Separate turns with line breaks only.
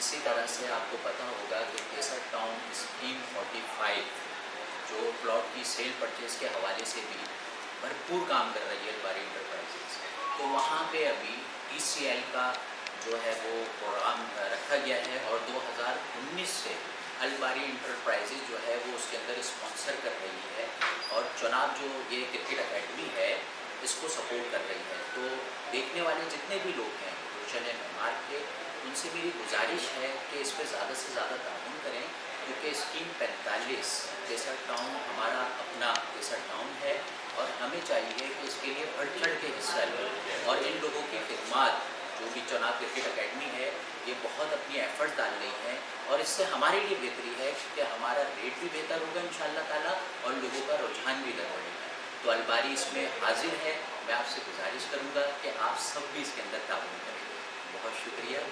इसी तरह से आपको पता होगा कि केसर टाउन स्कीम 45 जो प्लॉट की सेल परचेज के हवाले से भी भरपूर काम कर रही है अलबारी इंटरप्राइजेज। तो वहाँ पे अभी TCL का जो है वो प्रोग्राम रखा गया है और 2019 से अलबारी इंटरप्राइजेज जो है वो उसके अंदर स्पॉन्सर कर रही है और चुनाव जो ये क्रिकेट अकेडमी है इसको सपोर्ट कर रही है। तो देखने वाले जितने भी लोग हैं गुलशन मेहमान के, उनसे मेरी गुजारिश है कि इस पर ज़्यादा से ज़्यादा ताउन करें, क्योंकि स्कीम 45 केसर टाउन हमारा अपना केसर टाउन है और हमें चाहिए कि इसके लिए बढ़ चढ़ के हिस्सा लें। और इन लोगों की खिदमत जो भी चुनाव क्रिकेट अकेडमी है ये बहुत अपनी एफर्ट डाल रही है और इससे हमारे लिए बेहतरी है कि हमारा रेट भी बेहतर होगा इंशाअल्लाह ताला और लोगों का रुझान भी इधर बढ़ेगा। तो अलबारी इसमें हाजिर है। मैं आपसे गुजारिश करूँगा कि आप सब भी इसके अंदर ताउन करें। बहुत शुक्रिया।